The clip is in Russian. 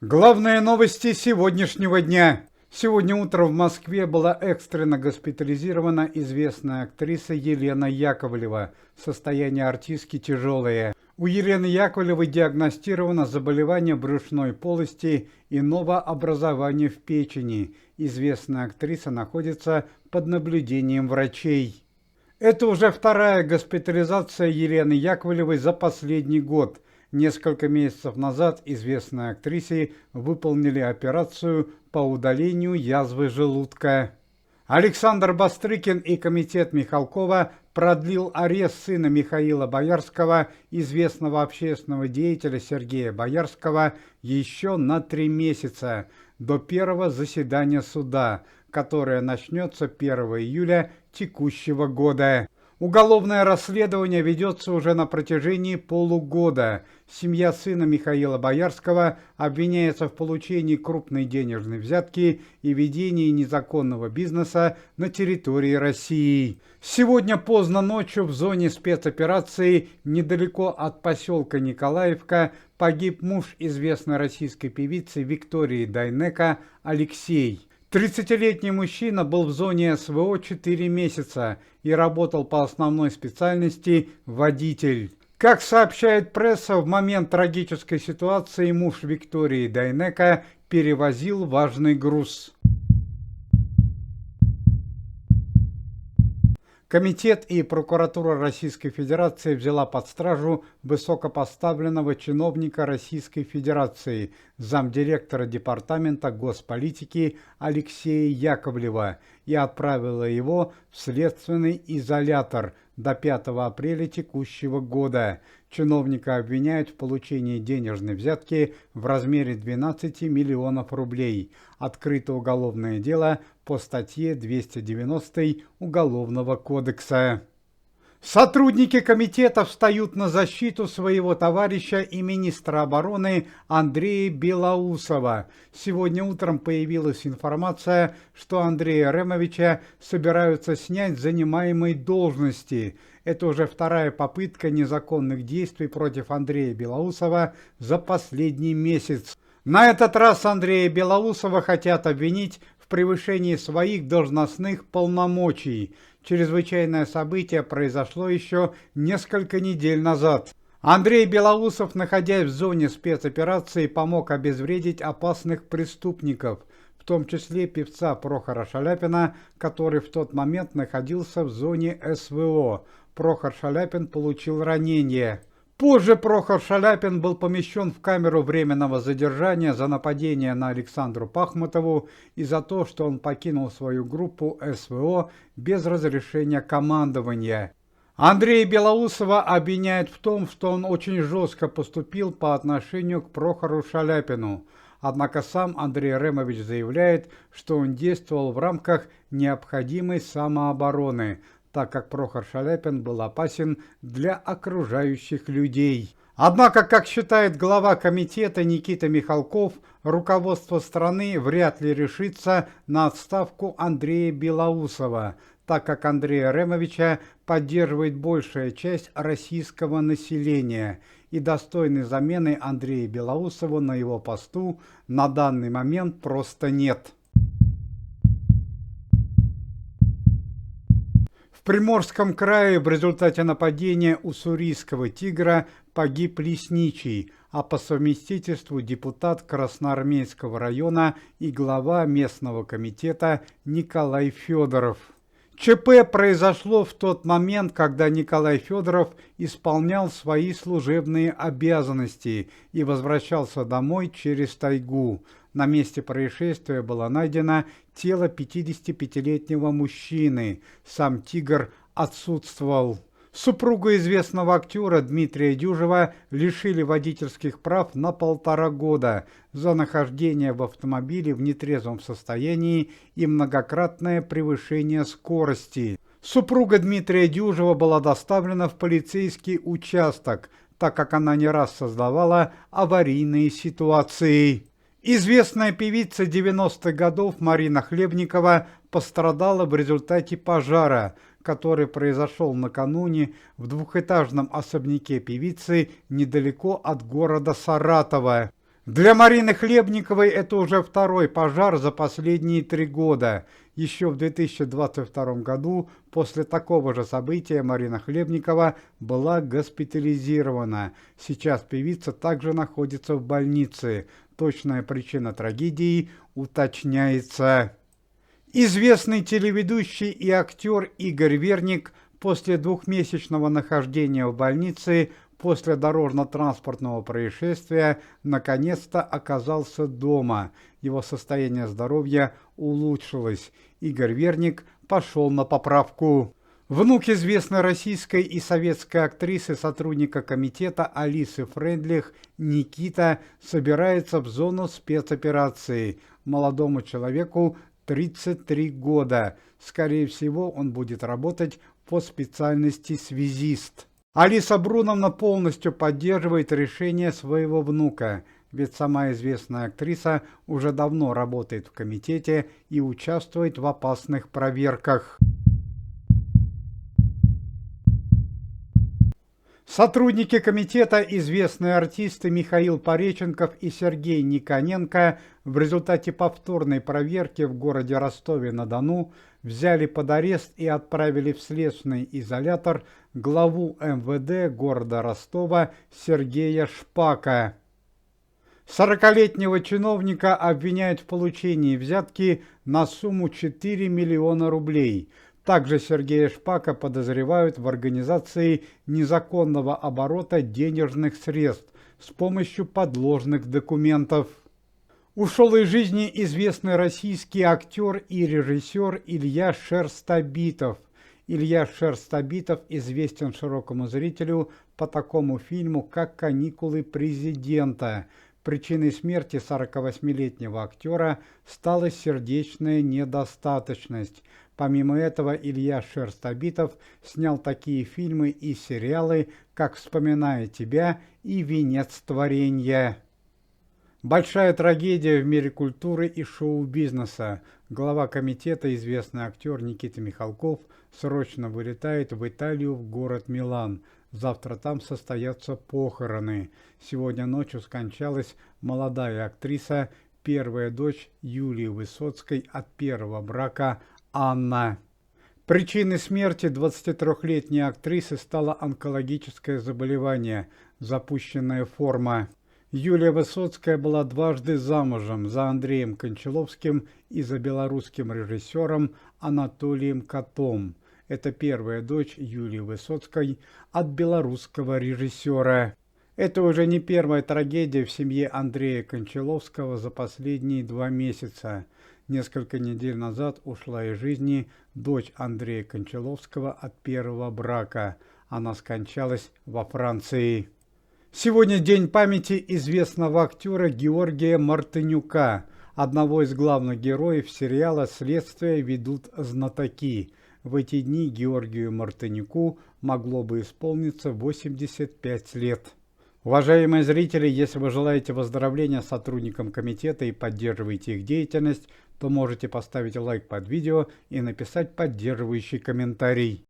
Главные новости сегодняшнего дня. Сегодня утром в Москве была экстренно госпитализирована известная актриса Елена Яковлева. Состояние артистки тяжелое. У Елены Яковлевой диагностировано заболевание брюшной полости и новообразование в печени. Известная актриса находится под наблюдением врачей. Это уже вторая госпитализация Елены Яковлевой за последний год. Несколько месяцев назад известной актрисе выполнили операцию по удалению язвы желудка. Александр Бастрыкин и комитет Михалкова продлил арест сына Михаила Боярского, известного общественного деятеля Сергея Боярского, еще на 3 месяца, до первого заседания суда, которое начнется 1 июля текущего года. Уголовное расследование ведется уже на протяжении полугода. Семья сына Михаила Боярского обвиняется в получении крупной денежной взятки и ведении незаконного бизнеса на территории России. Сегодня поздно ночью в зоне спецоперации недалеко от поселка Николаевка погиб муж известной российской певицы Виктории Дайнеко Алексей. 30-летний мужчина был в зоне СВО 4 месяца и работал по основной специальности водитель. Как сообщает пресса, в момент трагической ситуации муж Виктории Дайнеко перевозил важный груз. Комитет и прокуратура Российской Федерации взяла под стражу высокопоставленного чиновника Российской Федерации, замдиректора Департамента госполитики Алексея Яковлева, и отправила его в следственный изолятор до 5 апреля текущего года. Чиновника обвиняют в получении денежной взятки в размере 12 миллионов рублей. Открыто уголовное дело по статье 290 Уголовного кодекса. Сотрудники комитета встают на защиту своего товарища и министра обороны Андрея Белоусова. Сегодня утром появилась информация, что Андрея Ремовича собираются снять с занимаемой должности. Это уже вторая попытка незаконных действий против Андрея Белоусова за последний месяц. На этот раз Андрея Белоусова хотят обвинить в превышении своих должностных полномочий. Чрезвычайное событие произошло еще несколько недель назад. Андрей Белоусов, находясь в зоне спецоперации, помог обезвредить опасных преступников, в том числе певца Прохора Шаляпина, который в тот момент находился в зоне СВО. Прохор Шаляпин получил ранение. Позже Прохор Шаляпин был помещен в камеру временного задержания за нападение на Александру Пахмутову и за то, что он покинул свою группу СВО без разрешения командования. Андрея Белоусова обвиняют в том, что он очень жестко поступил по отношению к Прохору Шаляпину. Однако сам Андрей Ремович заявляет, что он действовал в рамках необходимой самообороны, так как Прохор Шаляпин был опасен для окружающих людей. Однако, как считает глава комитета Никита Михалков, руководство страны вряд ли решится на отставку Андрея Белоусова, так как Андрея Ремовича поддерживает большая часть российского населения, и достойной замены Андрея Белоусова на его посту на данный момент просто нет. В Приморском крае в результате нападения уссурийского тигра погиб лесничий, а по совместительству депутат Красноармейского района и глава местного комитета Николай Федоров. ЧП произошло в тот момент, когда Николай Федоров исполнял свои служебные обязанности и возвращался домой через тайгу. На месте происшествия было найдено тело 55-летнего мужчины. Сам тигр отсутствовал. Супругу известного актера Дмитрия Дюжева лишили водительских прав на 1,5 года за нахождение в автомобиле в нетрезвом состоянии и многократное превышение скорости. Супруга Дмитрия Дюжева была доставлена в полицейский участок, так как она не раз создавала аварийные ситуации. Известная певица 90-х годов Марина Хлебникова пострадала в результате пожара, который произошел накануне в двухэтажном особняке певицы недалеко от города Саратова. Для Марины Хлебниковой это уже второй пожар за последние 3 года. Еще в 2022 году после такого же события Марина Хлебникова была госпитализирована. Сейчас певица также находится в больнице. Точная причина трагедии уточняется. Известный телеведущий и актер Игорь Верник после двухмесячного нахождения в больнице после дорожно-транспортного происшествия наконец-то оказался дома. Его состояние здоровья улучшилось. Игорь Верник пошел на поправку. Внук известной российской и советской актрисы, сотрудника комитета Алисы Фрейндлих, Никита собирается в зону спецоперации. Молодому человеку 33 года. Скорее всего, он будет работать по специальности связист. Алиса Бруновна полностью поддерживает решение своего внука, ведь сама известная актриса уже давно работает в комитете и участвует в опасных проверках. Сотрудники комитета, известные артисты Михаил Пореченков и Сергей Никоненко, в результате повторной проверки в городе Ростове-на-Дону взяли под арест и отправили в следственный изолятор главу МВД города Ростова Сергея Шпака. 40-летнего чиновника обвиняют в получении взятки на сумму 4 миллиона рублей. Также Сергея Шпака подозревают в организации незаконного оборота денежных средств с помощью подложных документов. Ушел из жизни известный российский актер и режиссер Илья Шерстобитов. Илья Шерстобитов известен широкому зрителю по такому фильму, как «Каникулы президента». Причиной смерти 48-летнего актера стала сердечная недостаточность. Помимо этого, Илья Шерстобитов снял такие фильмы и сериалы, как «Вспоминая тебя» и «Венец творенья». Большая трагедия в мире культуры и шоу-бизнеса. Глава комитета, известный актер Никита Михалков, срочно вылетает в Италию, в город Милан. Завтра там состоятся похороны. Сегодня ночью скончалась молодая актриса, первая дочь Юлии Высоцкой от первого брака Анна. Причиной смерти 23-летней актрисы стало онкологическое заболевание, запущенная форма. Юлия Высоцкая была дважды замужем за Андреем Кончаловским и за белорусским режиссером Анатолием Котом. Это первая дочь Юлии Высоцкой от белорусского режиссера. Это уже не первая трагедия в семье Андрея Кончаловского за последние 2 месяца. Несколько недель назад ушла из жизни дочь Андрея Кончаловского от первого брака. Она скончалась во Франции. Сегодня день памяти известного актера Георгия Мартынюка, одного из главных героев сериала «Следствие ведут знатоки». В эти дни Георгию Мартынюку могло бы исполниться 85 лет. Уважаемые зрители, если вы желаете выздоровления сотрудникам комитета и поддерживаете их деятельность, то можете поставить лайк под видео и написать поддерживающий комментарий.